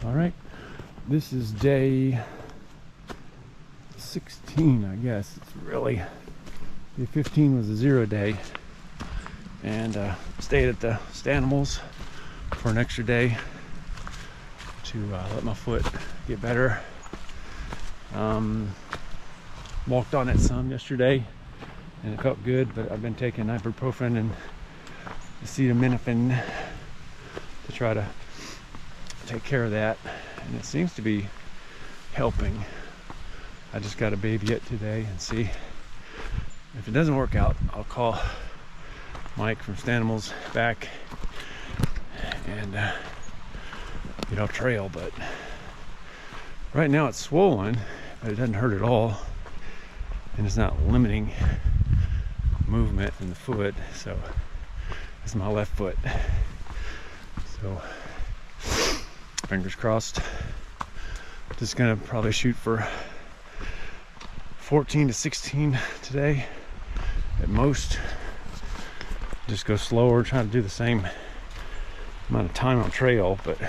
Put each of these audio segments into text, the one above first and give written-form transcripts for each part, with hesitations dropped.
All right, this is day 16, I guess. It's really, day 15 was a 0 day, and stayed at the Stanimals for an extra day to let my foot get better. Walked on it some yesterday and it felt good, but I've been taking ibuprofen and acetaminophen to try to take care of that, and it seems to be helping. I just got to baby it today and see if it doesn't work out. I'll call Mike from Stanimals back and get off trail. But right now it's swollen, but it doesn't hurt at all, and it's not limiting movement in the foot. So it's my left foot, so fingers crossed. Just gonna probably shoot for 14 to 16 today at most. Just go slower, try to do the same amount of time on trail, but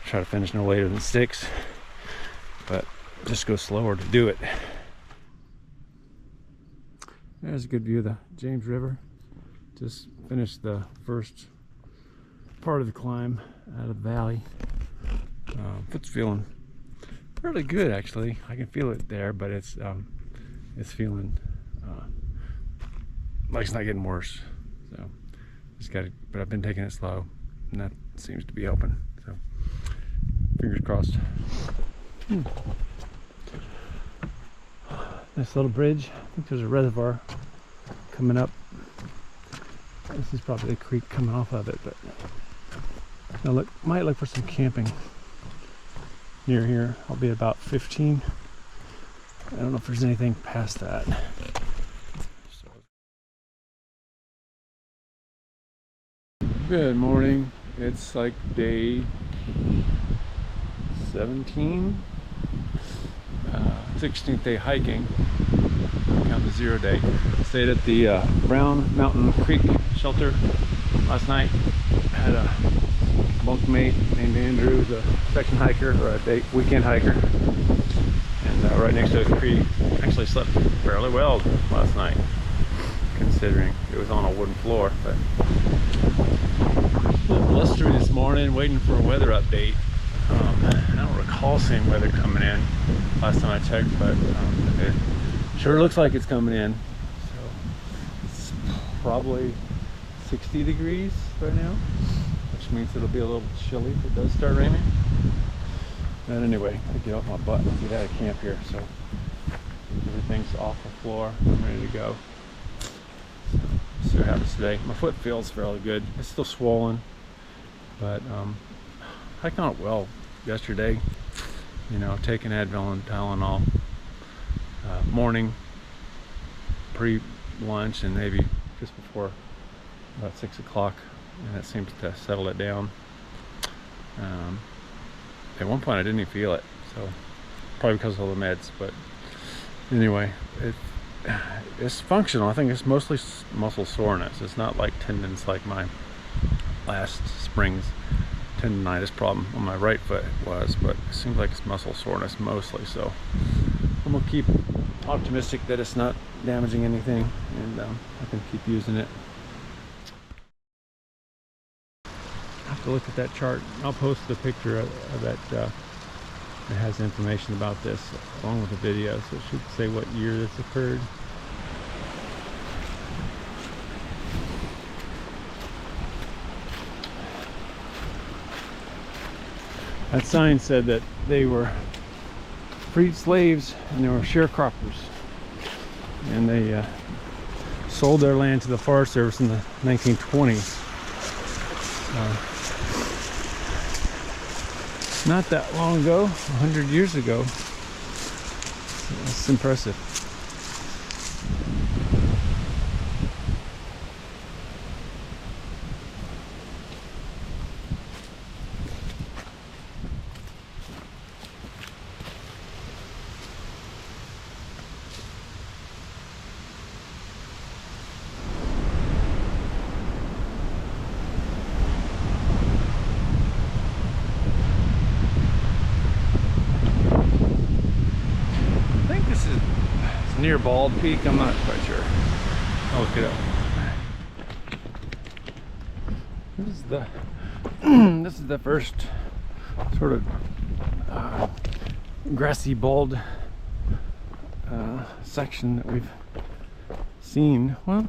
try to finish no later than 6, but just go slower to do it. There's a good view of the James River. Just finished the first part of the climb out of the valley. Foot's feeling really good, actually. I can feel it there, but it's feeling like it's not getting worse. So just got to, but I've been taking it slow, and that seems to be helping. So fingers crossed. Nice little bridge. I think there's a reservoir coming up. This is probably the creek coming off of it, but now might look for some camping near here. I'll be about 15. I don't know if there's anything past that. Good morning. It's like day 17, 16th day hiking. Count the 0 day. Stayed at the Brown Mountain Creek shelter last night. Had a bunkmate named Andrew, who's a section hiker or a weekend hiker, and right next to the creek. Actually slept fairly well last night, considering it was on a wooden floor. But a little blustery this morning, waiting for a weather update. I don't recall seeing weather coming in last time I checked, but it sure looks like it's coming in. So it's probably 60 degrees right now, which means it'll be a little chilly if it does start raining. And anyway, I get off my butt and get out of camp here, so everything's off the floor. I'm ready to go. So see what happens today. My foot feels fairly good. It's still swollen, but hiking on it well yesterday. You know, taking Advil and Tylenol morning, pre-lunch, and maybe just before about 6 o'clock, and that seems to settle it down. At one point I didn't even feel it, so probably because of all the meds. But anyway, it's functional. I think it's mostly muscle soreness. It's not like tendons like my last spring's tendonitis problem on my right foot was, but it seems like it's muscle soreness mostly. So I'm gonna keep optimistic that it's not damaging anything, and I can keep using it. I have to look at that chart. I'll post a picture of that that has information about this along with the video, so it should say what year this occurred. That sign said that they were freed slaves and they were sharecroppers, and they sold their land to the Forest Service in the 1920s. Not that long ago, 100 years ago. That's impressive. near Bald Peak. I'm not quite sure. I'll look it up. This is the first sort of grassy bald section that we've seen. Well,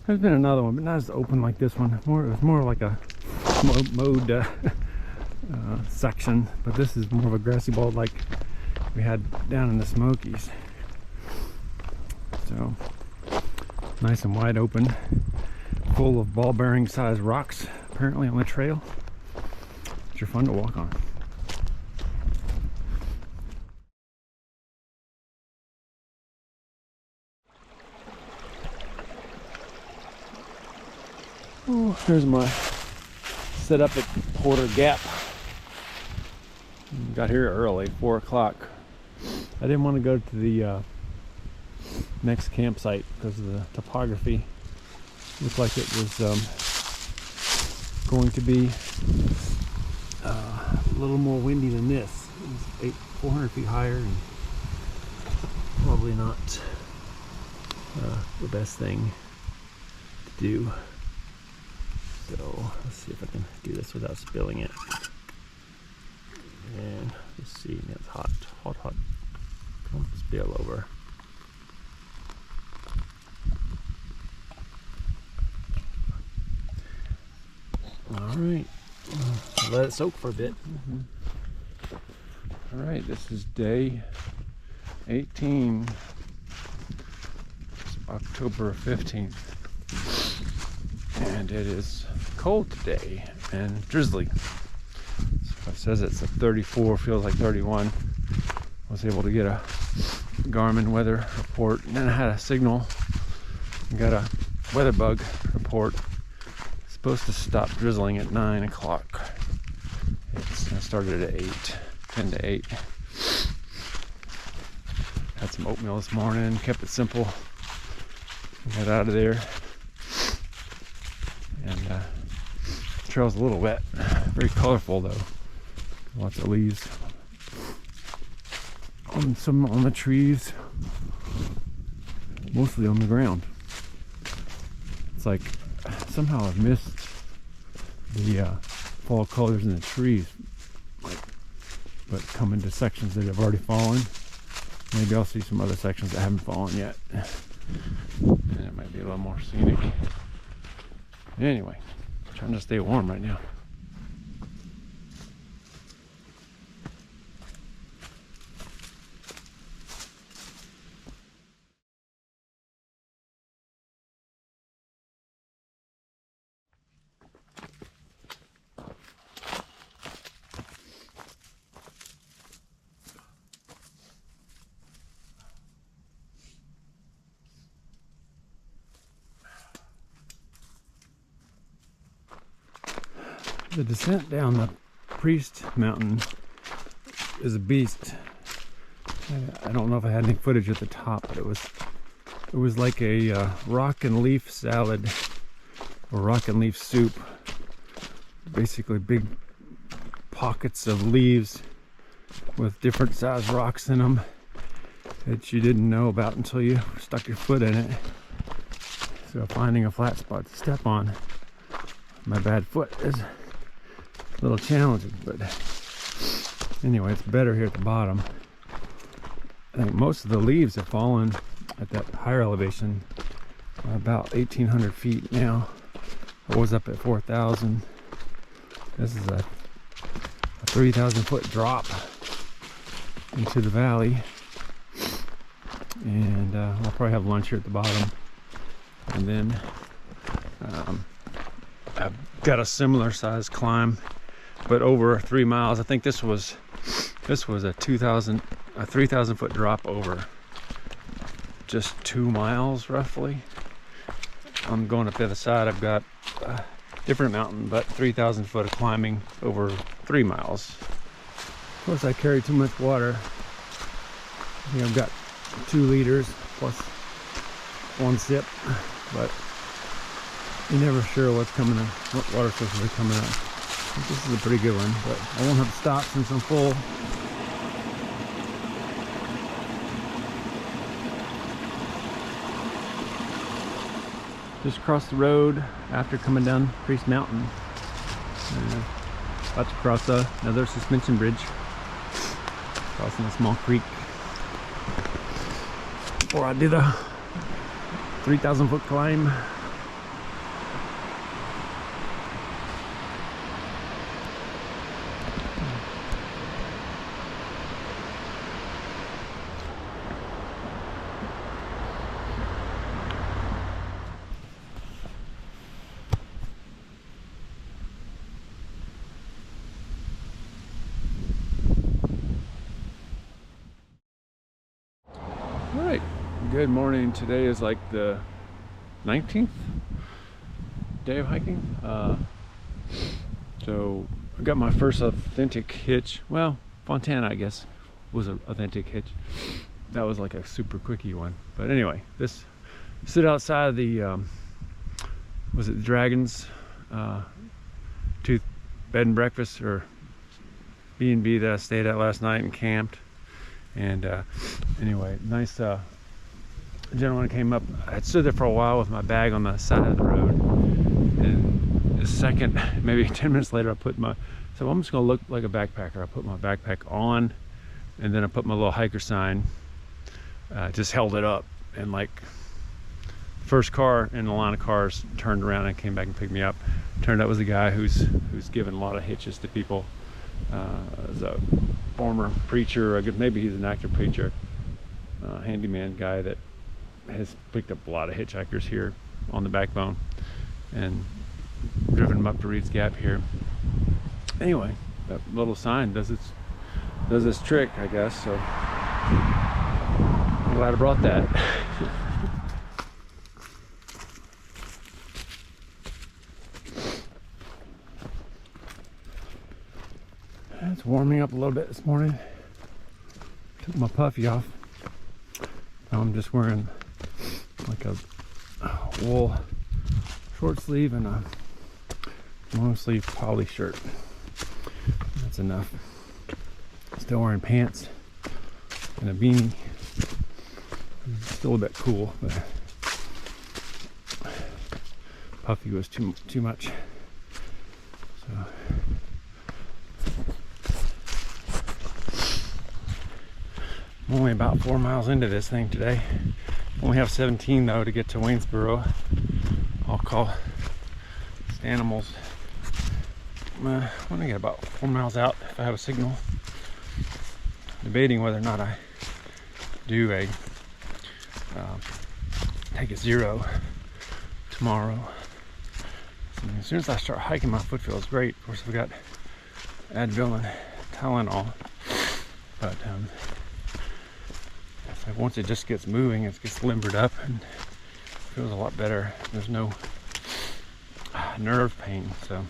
there's been another one, but not as open like this one. It was more like a mowed section, but this is more of a grassy bald like we had down in the Smokies. So nice and wide open, full of ball bearing size rocks apparently on the trail, which are fun to walk on. Oh, here's my setup at Porter Gap. Got here early, 4 o'clock. I didn't want to go to the next campsite because of the topography. Looked like it was going to be a little more windy than this. It was 400 feet higher and probably not the best thing to do. So let's see if I can do this without spilling it. And let's see, it's hot. Don't spill over. All right, let it soak for a bit. All right, this is day 18. It's October 15th. And it is cold today and drizzly. So it says it's a 34, feels like 31. I was able to get a Garmin weather report, and then I had a signal and got a weather bug report. It's supposed to stop drizzling at 9 o'clock. It started at 10 to 8. Had some oatmeal this morning, kept it simple. Got out of there. And the trail's a little wet, very colorful though. Lots of leaves some on the trees, mostly on the ground. It's like somehow I've missed the fall colors in the trees, but come into sections that have already fallen. Maybe I'll see some other sections that haven't fallen yet, and it might be a little more scenic. Anyway, trying to stay warm right now. The descent down the Priest Mountain is a beast. I don't know if I had any footage at the top, but it was like a rock and leaf salad or rock and leaf soup. Basically big pockets of leaves with different sized rocks in them that you didn't know about until you stuck your foot in it. So finding a flat spot to step on, my bad foot, is a little challenging, but anyway, it's better here at the bottom. I think most of the leaves have fallen at that higher elevation, about 1,800 feet now. I was up at 4,000. This is a 3,000 foot drop into the valley, and I'll probably have lunch here at the bottom, and then I've got a similar size climb, but over 3 miles. I think this was a 3,000 foot drop over just 2 miles roughly. I'm going up the other side. I've got a different mountain, but 3,000 foot of climbing over 3 miles. Of course, I carry too much water. I think I've got 2 liters plus 1 sip, but you're never sure what's coming up, what water sources are coming up. This is a pretty good one, but I won't have to stop since I'm full. Just across the road after coming down Priest Mountain. About to cross another suspension bridge. Crossing a small creek. Before I do the 3,000 foot climb. Alright, good morning. Today is like the 19th day of hiking. So I got my first authentic hitch. Well, Fontana I guess was an authentic hitch. That was like a super quickie one. But anyway, this stood outside of the was it the Dragons Tooth bed and breakfast or B&B that I stayed at last night and camped. And anyway, nice gentleman came up. I stood there for a while with my bag on the side of the road, and a second, maybe 10 minutes later, I put my, so I'm just gonna look like a backpacker. I put my backpack on, and then I put my little hiker sign, just held it up, and like first car in the line of cars turned around and came back and picked me up. Turned out it was a guy who's given a lot of hitches to people. As a former preacher, maybe he's an active preacher, handyman guy that has picked up a lot of hitchhikers here on the Backbone and driven them up to Reed's Gap here. Anyway, that little sign does its trick, I guess. So I'm glad I brought that. It's warming up a little bit this morning. Took my puffy off. Now I'm just wearing like a wool short sleeve and a long sleeve poly shirt. That's enough. Still wearing pants and a beanie. Still a bit cool, but puffy was too much. So I'm only about 4 miles into this thing today. Only have 17 though to get to Waynesboro. I'll call Stanimals. I'm gonna get about 4 miles out if I have a signal. Debating whether or not I do a take a 0 tomorrow. So as soon as I start hiking, my foot feels great. Of course, we got Advil and Tylenol, but once it just gets moving, it gets limbered up and feels a lot better. There's no nerve pain, so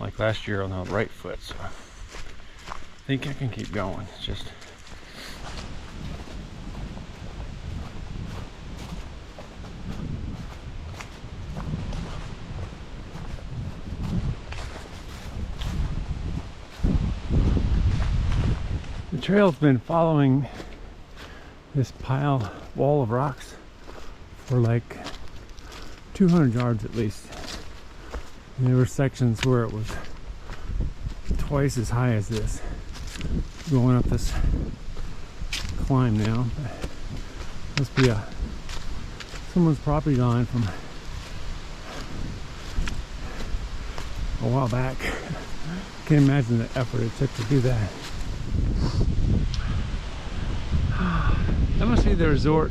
like last year on the right foot. So I think I can keep going. It's just the trail's been following this wall of rocks for like 200 yards at least. And there were sections where it was twice as high as this, going up this climb now. Must be someone's property line from a while back. Can't imagine the effort it took to do that. That must be the resort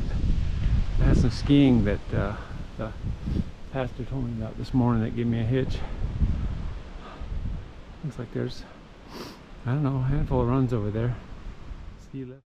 that has some skiing that the pastor told me about this morning that gave me a hitch. Looks like there's, I don't know, a handful of runs over there. Ski lift.